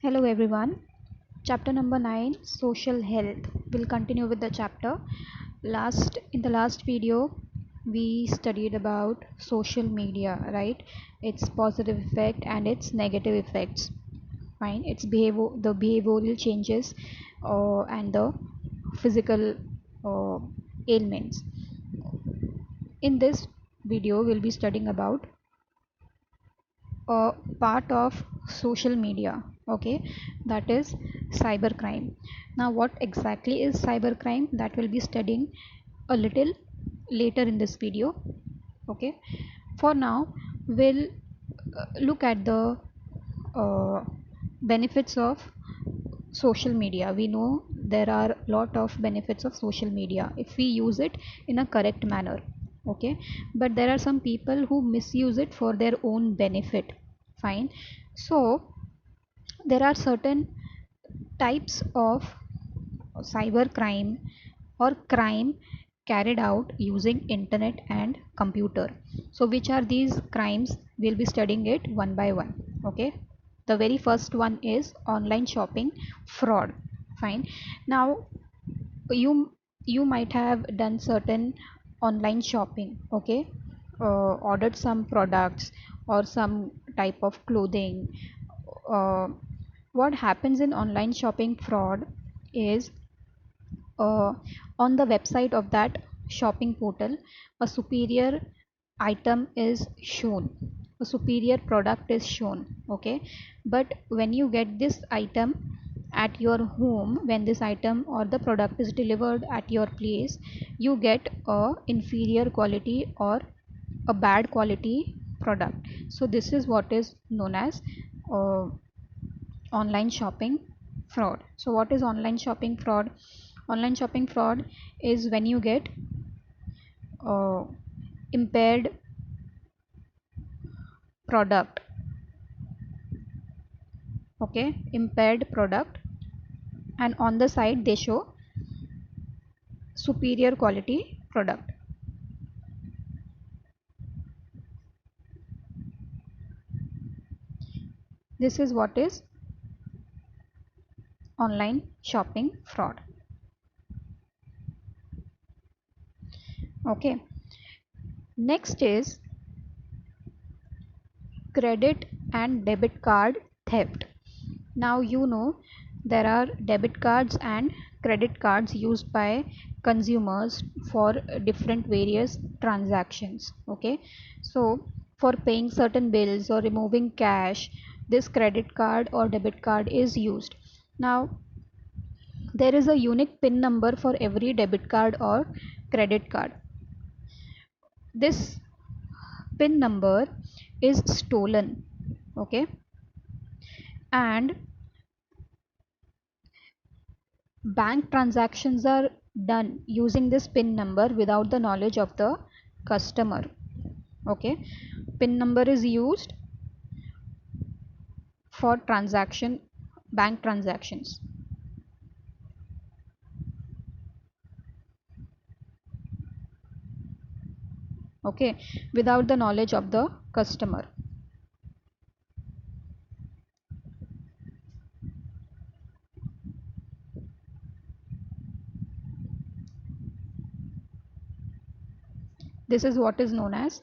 Hello everyone. Chapter number 9, social health. We'll continue with the chapter. In the last video we studied about social media, right? Its positive effect and its negative effects. Fine. Its behavioral changes and the physical uh, ailments. In this video we'll be studying about a part of social media, okay, that is cybercrime. Now what exactly is cybercrime, that will be studying a little later in this video. Okay, for now we'll look at the uh, benefits of social media. We know there are a lot of benefits of social media if we use it in a correct manner. Okay, but there are some people who misuse it for their own benefit. Fine. So there are certain types of cyber crime or crime carried out using internet and computer. So which are these crimes, we'll be studying it one by one. Okay, the very first one is online shopping fraud. Fine. Now you you might have done certain online shopping. Okay, ordered some products or some type of clothing. What happens in online shopping fraud is, uh, on the website of that shopping portal, a superior item is shown, a superior product is shown. Okay, but when you get this item at your home, when this item or the product is delivered at your place, you get a inferior quality or a bad quality product. So this is what is known as uh, online shopping fraud. So what is online shopping fraud? Online shopping fraud is when you get uh, impaired product. Okay, impaired product, and on the side they show superior quality product. This is what is online shopping fraud. Okay, next is credit and debit card theft. Now you know there are debit cards and credit cards used by consumers for different various transactions. Okay, so for paying certain bills or removing cash, this credit card or debit card is used. Now there is a unique PIN number for every debit card or credit card. This PIN number is stolen. Okay, and bank transactions are done using this PIN number without the knowledge of the customer. Okay, PIN number is used for bank transactions. Okay, without the knowledge of the customer. This is what is known as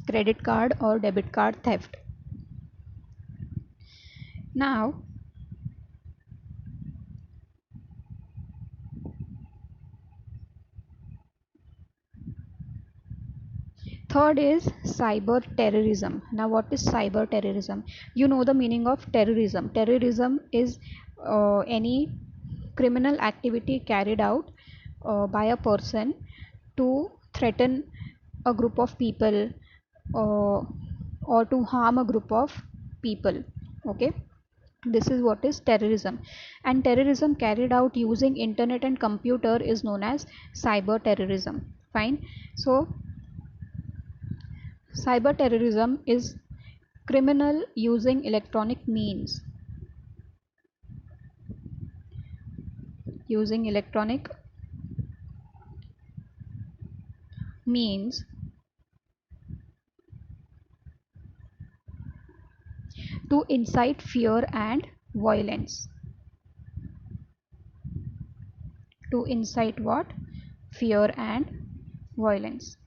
credit card or debit card theft. Now third is cyber terrorism. Now what is cyber terrorism? You know the meaning of terrorism. Terrorism is any criminal activity carried out by a person to threaten a group of people, uh, or to harm a group of people. Okay, this is what is terrorism, and terrorism carried out using internet and computer is known as cyber terrorism. Fine. So cyber terrorism is criminal using electronic means to incite fear and violence. To incite what? Fear and violence.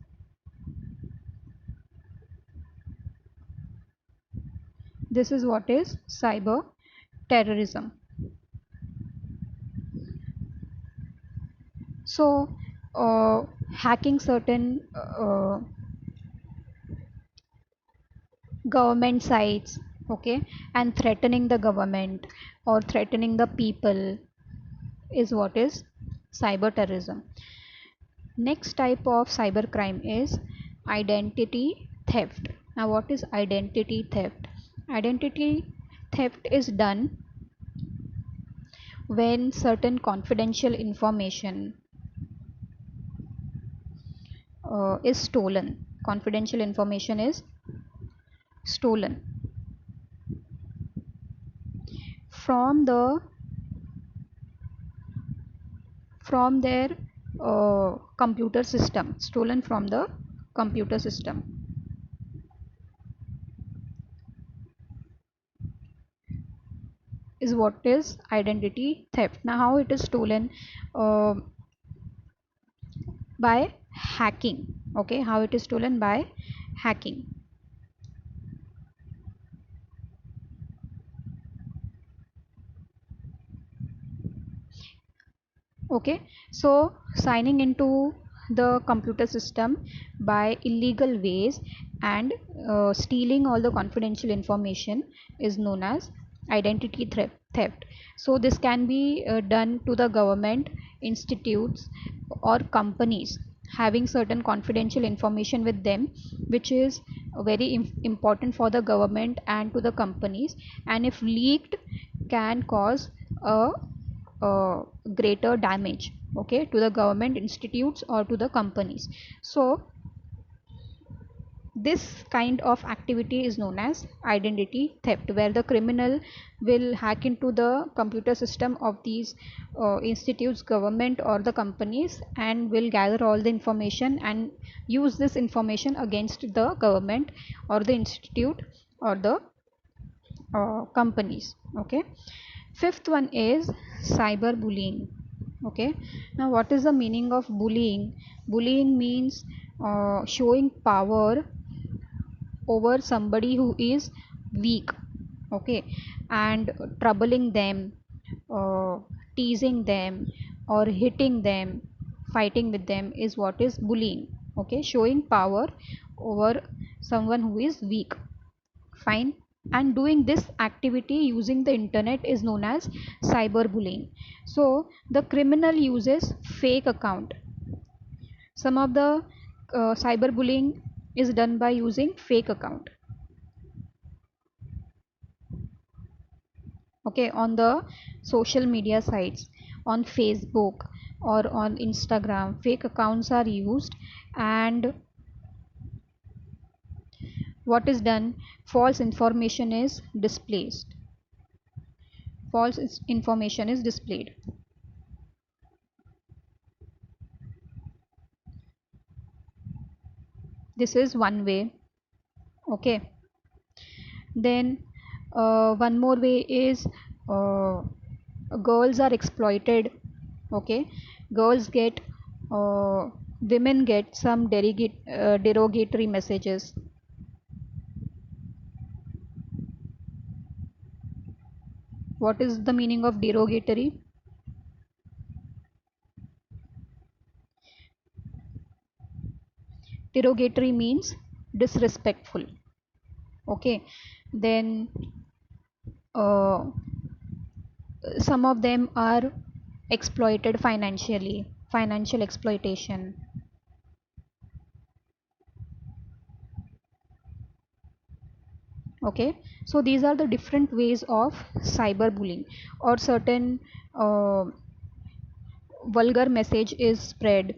This is what is cyber terrorism. So hacking certain government sites, okay, and threatening the government or threatening the people is what is cyber terrorism. Next type of cyber crime is identity theft. Now what is identity theft? Identity theft is done when certain confidential information is stolen. Confidential information is stolen from their computer system, stolen from the computer system. Is what is identity theft. Now how it is stolen? uh, by hacking. Okay, how it is stolen? By hacking. Okay, so signing into the computer system by illegal ways and stealing all the confidential information is known as identity theft. So this can be done to the government, institutes or companies having certain confidential information with them, which is very important for the government and to the companies, and if leaked can cause a greater damage, okay, to the government, institutes or to the companies. So this kind of activity is known as identity theft, where the criminal will hack into the computer system of these institutes, government or the companies, and will gather all the information and use this information against the government or the institute or the companies. Okay, fifth one is cyberbullying. Okay, now what is the meaning of bullying? Bullying means showing power over somebody who is weak, okay, and troubling them, uh, teasing them or hitting them, fighting with them is what is bullying. Okay, showing power over someone who is weak. Fine. And doing this activity using the internet is known as cyberbullying. So the criminal uses fake account. Some of the cyberbullying is done by using fake account. Okay, on the social media sites, on Facebook or on Instagram, fake accounts are used, and what is done? False information is displaced. False information is displayed. This is one way. Okay, then one more way is uh, girls are exploited. Okay, girls get women get some derogatory messages. What is the meaning of derogatory? Derogatory means disrespectful. Okay, then uh, some of them are exploited financially, financial exploitation. Okay, so these are the different ways of cyberbullying, or certain uh, vulgar message is spread.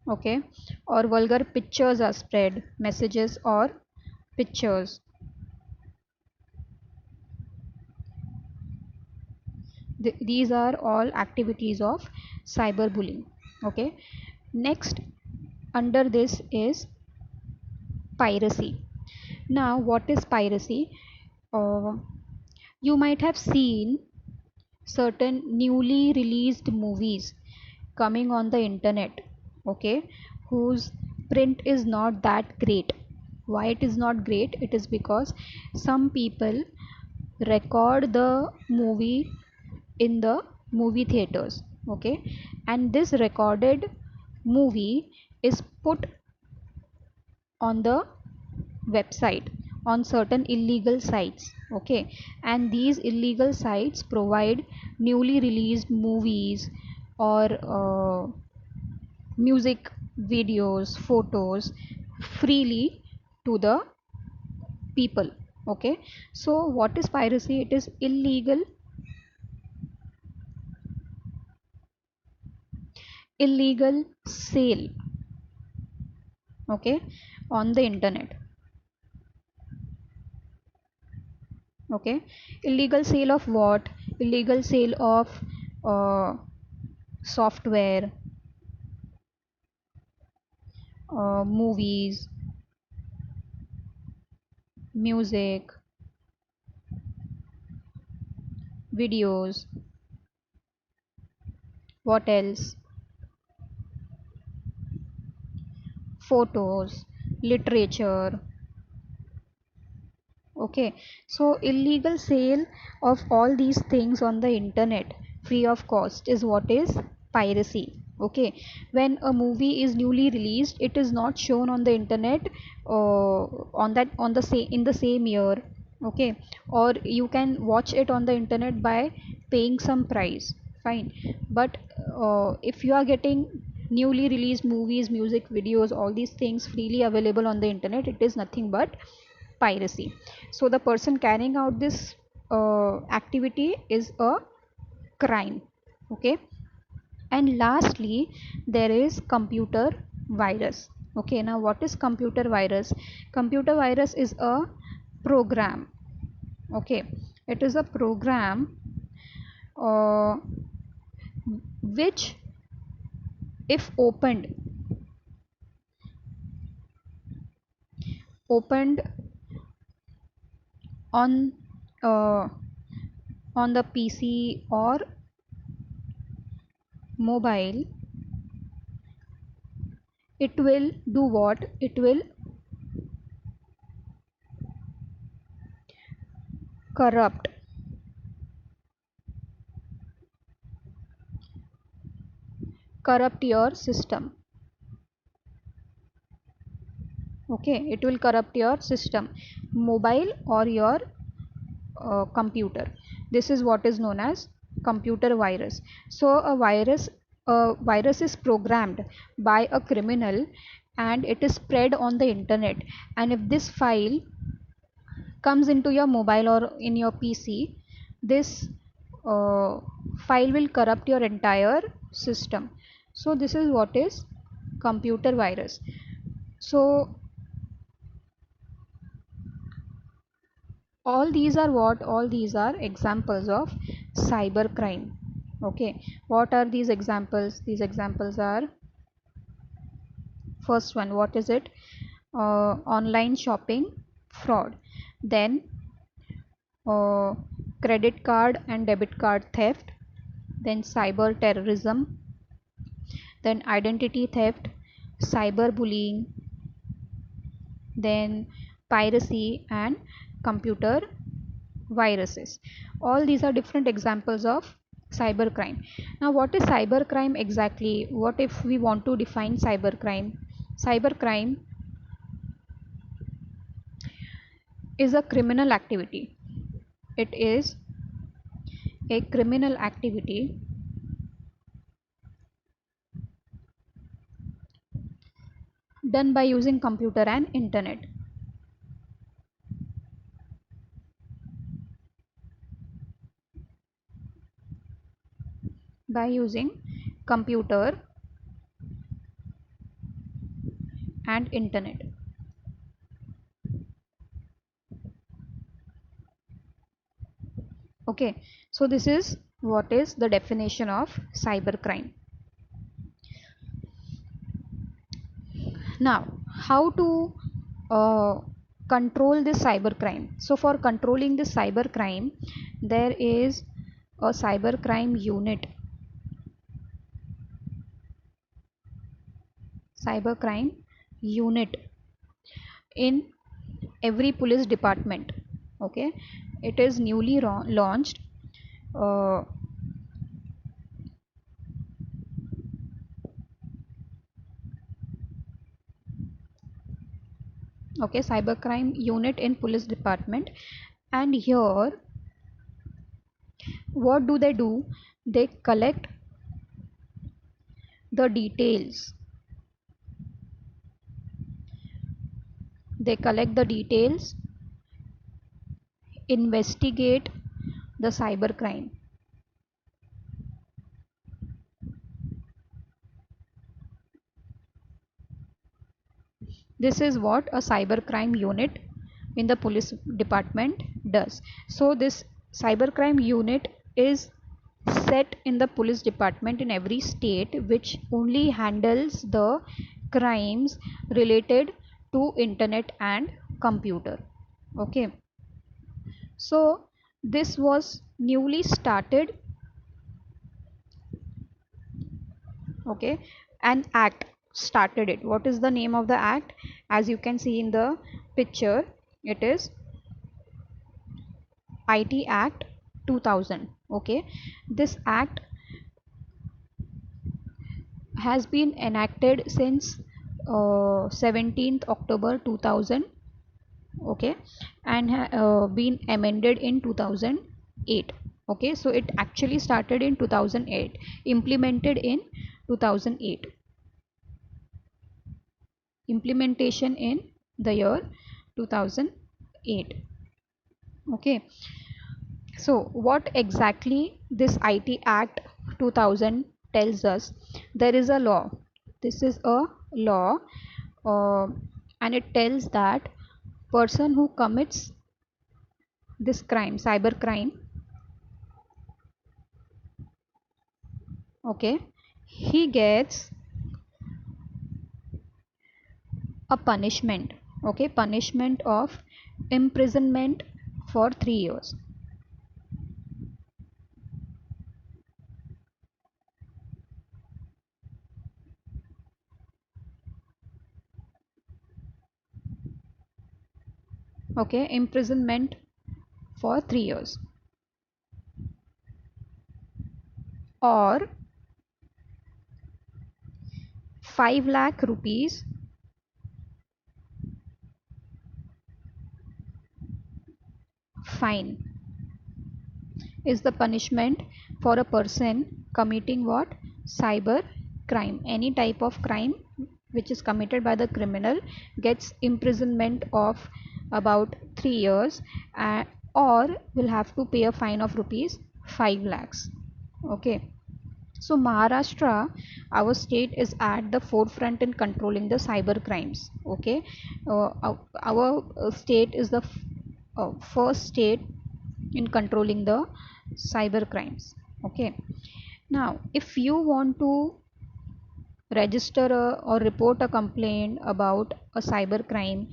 Okay, or vulgar pictures are spread, messages or pictures. These are all activities of cyberbullying. Okay, next under this is piracy. Now what is piracy? uh, you might have seen certain newly released movies coming on the internet, okay, whose print is not that great. Why it is not great? It is because some people record the movie in the movie theaters, okay, and this recorded movie is put on the website on certain illegal sites, okay, and these illegal sites provide newly released movies or music videos, photos freely to the people, okay. So what is piracy? It is illegal sale, okay, on the internet, okay. Illegal sale of what? Illegal sale of uh, software, movies, music, videos, what else, photos, literature, okay. So illegal sale of all these things on the internet free of cost is what is piracy, okay. When a movie is newly released, it is not shown on the internet on the same in the same year, okay, or you can watch it on the internet by paying some price, fine. But if you are getting newly released movies, music videos, all these things freely available on the internet, it is nothing but piracy. So the person carrying out this activity is a crime, okay. And lastly, there is computer virus, okay. Now what is computer virus? Computer virus is a program, okay. It is a program uh, which, if opened on uh, on the PC or mobile, it will do what? It will corrupt your system, okay. It will corrupt your system, mobile or your computer. This is what is known as computer virus. So a virus is programmed by a criminal and it is spread on the internet, and if this file comes into your mobile or in your PC, this uh, file will corrupt your entire system. So this is what is computer virus. So all these are what? All these are examples of cyber crime, okay. What are these examples? These examples are, first one, what is it? Online shopping fraud, then uh, credit card and debit card theft, then cyber terrorism, then identity theft, cyber bullying, then piracy and computer viruses. All these are different examples of cybercrime. Now what is cybercrime exactly? What if we want to define cybercrime? Cybercrime is a criminal activity. It is a criminal activity done by using computer and internet. By using computer and internet. Okay, so this is what is the definition of cybercrime. Now, how to control this cybercrime? So, for controlling this cybercrime, there is a cybercrime unit. Cybercrime unit in every police department. Okay, it is newly launched. Uh, okay, cybercrime unit in police department, and here what do? They collect the details. They collect the details, investigate the cybercrime. This is what a cybercrime unit in the police department does. So this cybercrime unit is set in the police department in every state, which only handles the crimes related to internet and computer. Okay, so this was newly started. Okay, an act started it. What is the name of the act? As you can see in the picture, it is IT Act 2000. Okay, this act has been enacted since 17th October 2000. Okay, and been amended in 2008. Okay, so it actually started in 2008, implemented in 2008, implementation in the year 2008. Okay, so what exactly this IT Act 2000 tells us? There is a law. This is a law, uh, and it tells that person who commits this crime, cyber crime, okay, he gets a punishment. Okay, punishment of imprisonment for 3 years. Okay, imprisonment for 3 years, or 5 lakh rupees fine is the punishment for a person committing what? Cyber crime. Any type of crime which is committed by the criminal gets imprisonment of about 3 years, or will have to pay a fine of rupees 5 lakhs. Okay, so Maharashtra, our state, is at the forefront in controlling the cyber crimes. Okay, our state is the first state in controlling the cyber crimes. Okay, now if you want to register or report a complaint about a cyber crime,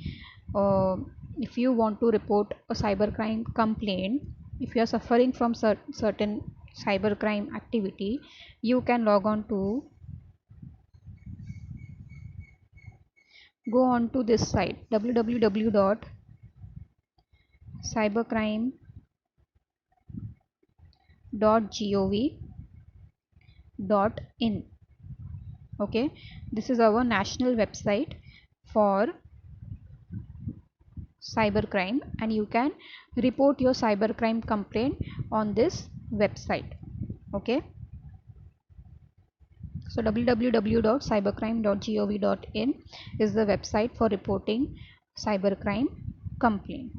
uh, if you want to report a cyber crime complaint, if you are suffering from certain cyber crime activity, you can log on to go on to this site www.cybercrime.gov.in. okay, this is our national website for cybercrime, and you can report your cybercrime complaint on this website. Okay, so www.cybercrime.gov.in is the website for reporting cybercrime complaint.